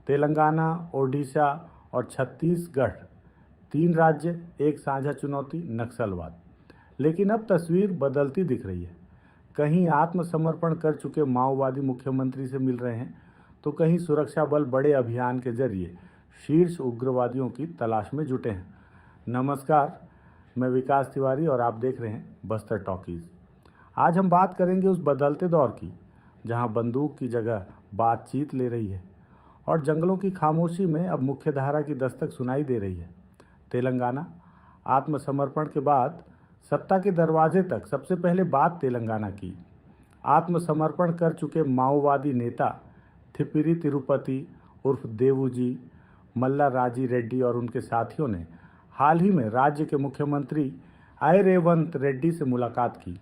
तेलंगाना, ओडिशा और छत्तीसगढ़, 3 राज्य, एक साझा चुनौती नक्सलवाद। लेकिन अब तस्वीर बदलती दिख रही है। कहीं आत्मसमर्पण कर चुके माओवादी मुख्यमंत्री से मिल रहे हैं, तो कहीं सुरक्षा बल बड़े अभियान के जरिए शीर्ष उग्रवादियों की तलाश में जुटे हैं। नमस्कार, मैं विकास तिवारी और आप देख रहे हैं बस्तर टॉकीज। आज हम बात करेंगे उस बदलते दौर की, जहां बंदूक की जगह बातचीत ले रही है और जंगलों की खामोशी में अब मुख्यधारा की दस्तक सुनाई दे रही है। तेलंगाना, आत्मसमर्पण के बाद सत्ता के दरवाजे तक सबसे पहले बात तेलंगाना की। आत्मसमर्पण कर चुके माओवादी नेता थिप्पिरी तिरुपति उर्फ देवूजी, मल्ला राजी रेड्डी और उनके साथियों ने हाल ही में राज्य के मुख्यमंत्री आई रेवंत रेड्डी से मुलाकात की।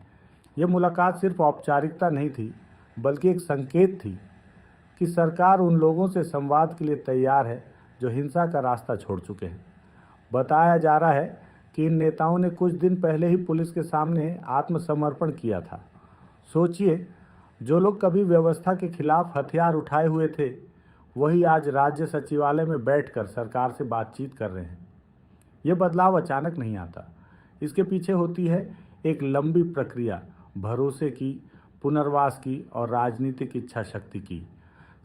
यह मुलाकात सिर्फ औपचारिकता नहीं थी, बल्कि एक संकेत थी कि सरकार उन लोगों से संवाद के लिए तैयार है जो हिंसा का रास्ता छोड़ चुके हैं। बताया जा रहा है कि इन नेताओं ने कुछ दिन पहले ही पुलिस के सामने आत्मसमर्पण किया था। सोचिए, जो लोग कभी व्यवस्था के खिलाफ हथियार उठाए हुए थे, वही आज राज्य सचिवालय में बैठकर सरकार से बातचीत कर रहे हैं। यह बदलाव अचानक नहीं आता, इसके पीछे होती है एक लंबी प्रक्रिया, भरोसे की, पुनर्वास की और राजनीतिक इच्छा शक्ति की।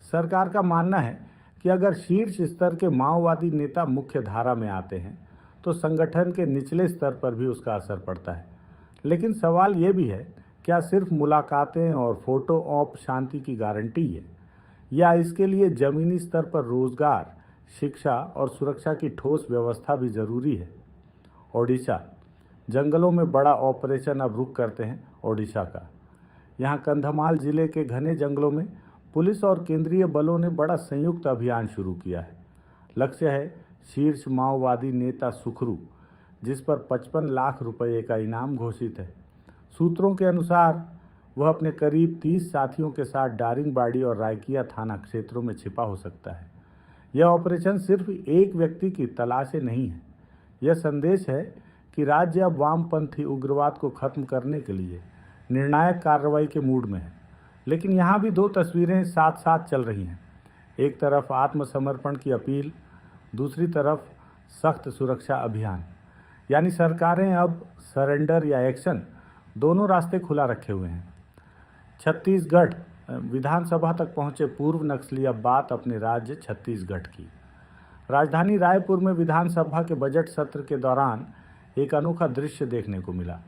सरकार का मानना है कि अगर शीर्ष स्तर के माओवादी नेता मुख्य धारा में आते हैं, तो संगठन के निचले स्तर पर भी उसका असर पड़ता है। लेकिन सवाल ये भी है, क्या सिर्फ मुलाकातें और फोटो ऑप शांति की गारंटी है, या इसके लिए जमीनी स्तर पर रोजगार, शिक्षा और सुरक्षा की ठोस व्यवस्था भी जरूरी है। ओडिशा, जंगलों में बड़ा ऑपरेशन अब रुख करते हैं ओडिशा का। यहाँ कंधमाल जिले के घने जंगलों में पुलिस और केंद्रीय बलों ने बड़ा संयुक्त अभियान शुरू किया है। लक्ष्य है शीर्ष माओवादी नेता सुखरू, जिस पर 55 लाख रुपए का इनाम घोषित है। सूत्रों के अनुसार वह अपने करीब 30 साथियों के साथ दारिंगबाड़ी और रायकिया थाना क्षेत्रों में छिपा हो सकता है। यह ऑपरेशन सिर्फ एक व्यक्ति की तलाश नहीं है, यह संदेश है कि राज्य अब वामपंथी उग्रवाद को खत्म करने के लिए निर्णायक कार्रवाई के मूड में है। लेकिन यहाँ भी दो तस्वीरें साथ साथ चल रही हैं। एक तरफ आत्मसमर्पण की अपील, दूसरी तरफ सख्त सुरक्षा अभियान। यानी सरकारें अब सरेंडर या एक्शन, दोनों रास्ते खुला रखे हुए हैं। छत्तीसगढ़ विधानसभा तक पहुंचे पूर्व नक्सली अब बात अपने राज्य छत्तीसगढ़ की। राजधानी रायपुर में विधानसभा के बजट सत्र के दौरान एक अनोखा दृश्य देखने को मिला।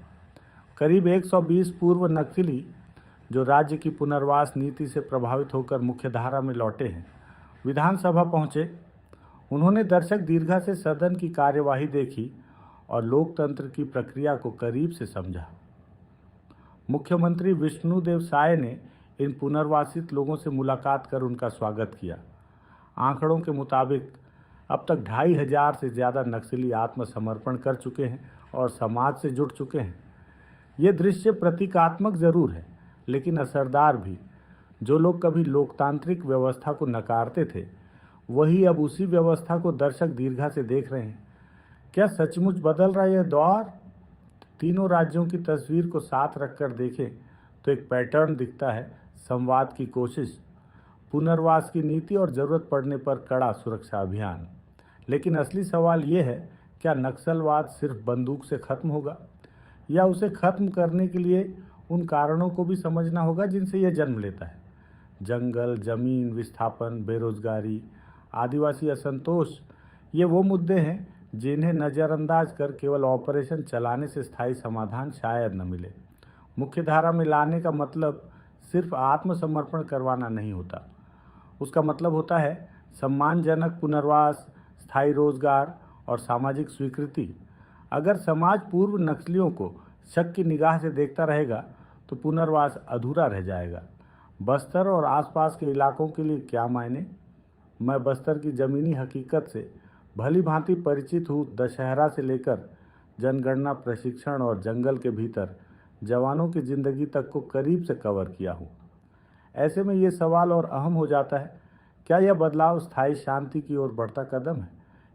करीब 120 पूर्व नक्सली जो राज्य की पुनर्वास नीति से प्रभावित होकर मुख्यधारा में लौटे हैं, विधानसभा पहुंचे। उन्होंने दर्शक दीर्घा से सदन की कार्यवाही देखी और लोकतंत्र की प्रक्रिया को करीब से समझा। मुख्यमंत्री विष्णुदेव साय ने इन पुनर्वासित लोगों से मुलाकात कर उनका स्वागत किया। आंकड़ों के मुताबिक अब तक 2500 से ज़्यादा नक्सली आत्मसमर्पण कर चुके हैं और समाज से जुड़ चुके हैं। ये दृश्य प्रतीकात्मक जरूर है, लेकिन असरदार भी। जो लोग कभी लोकतांत्रिक व्यवस्था को नकारते थे, वही अब उसी व्यवस्था को दर्शक दीर्घा से देख रहे हैं। क्या सचमुच बदल रहा है यह दौर? तीनों राज्यों की तस्वीर को साथ रखकर देखें तो एक पैटर्न दिखता है। संवाद की कोशिश, पुनर्वास की नीति और ज़रूरत पड़ने पर कड़ा सुरक्षा अभियान। लेकिन असली सवाल ये है, क्या नक्सलवाद सिर्फ बंदूक से खत्म होगा, या उसे खत्म करने के लिए उन कारणों को भी समझना होगा जिनसे यह जन्म लेता है? जंगल, जमीन विस्थापन, बेरोजगारी, आदिवासी असंतोष, ये वो मुद्दे हैं जिन्हें नज़रअंदाज कर केवल ऑपरेशन चलाने से स्थायी समाधान शायद न मिले। मुख्यधारा में लाने का मतलब सिर्फ आत्मसमर्पण करवाना नहीं होता, उसका मतलब होता है सम्मानजनक पुनर्वास, स्थायी रोजगार और सामाजिक स्वीकृति। अगर समाज पूर्व नक्सलियों को शक की निगाह से देखता रहेगा तो पुनर्वास अधूरा रह जाएगा। बस्तर और आसपास के इलाकों के लिए क्या मायने? मैं बस्तर की ज़मीनी हकीकत से भली भांति परिचित हूँ। दशहरा से लेकर जनगणना प्रशिक्षण और जंगल के भीतर जवानों की ज़िंदगी तक को करीब से कवर किया हूँ। ऐसे में ये सवाल और अहम हो जाता है, क्या यह बदलाव स्थायी शांति की ओर बढ़ता कदम है,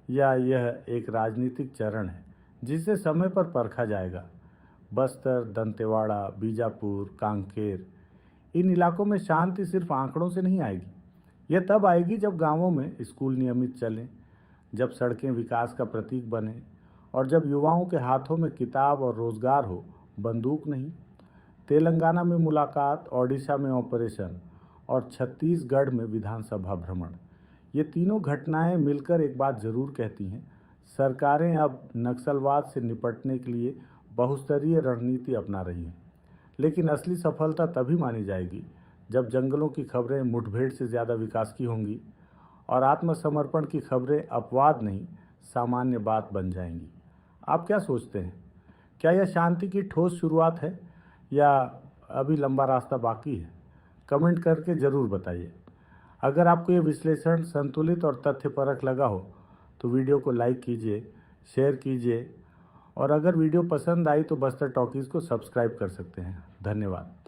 या यह एक राजनीतिक चरण है जिसे समय पर परखा जाएगा? बस्तर, दंतेवाड़ा, बीजापुर, कांकेर, इन इलाकों में शांति सिर्फ आंकड़ों से नहीं आएगी, यह तब आएगी जब गांवों में स्कूल नियमित चलें, जब सड़कें विकास का प्रतीक बने और जब युवाओं के हाथों में किताब और रोजगार हो, बंदूक नहीं। तेलंगाना में मुलाकात, ओडिशा में ऑपरेशन और छत्तीसगढ़ में विधानसभा भ्रमण, ये तीनों घटनाएं मिलकर एक बात जरूर कहती हैं, सरकारें अब नक्सलवाद से निपटने के लिए बहुस्तरीय रणनीति अपना रही हैं। लेकिन असली सफलता तभी मानी जाएगी जब जंगलों की खबरें मुठभेड़ से ज़्यादा विकास की होंगी और आत्मसमर्पण की खबरें अपवाद नहीं, सामान्य बात बन जाएंगी। आप क्या सोचते हैं? क्या यह शांति की ठोस शुरुआत है या अभी लंबा रास्ता बाकी है? कमेंट करके ज़रूर बताइए। अगर आपको ये विश्लेषण संतुलित और तथ्यपरक लगा हो तो वीडियो को लाइक कीजिए, शेयर कीजिए और अगर वीडियो पसंद आई तो बस्तर टॉकीज़ को सब्सक्राइब कर सकते हैं। धन्यवाद।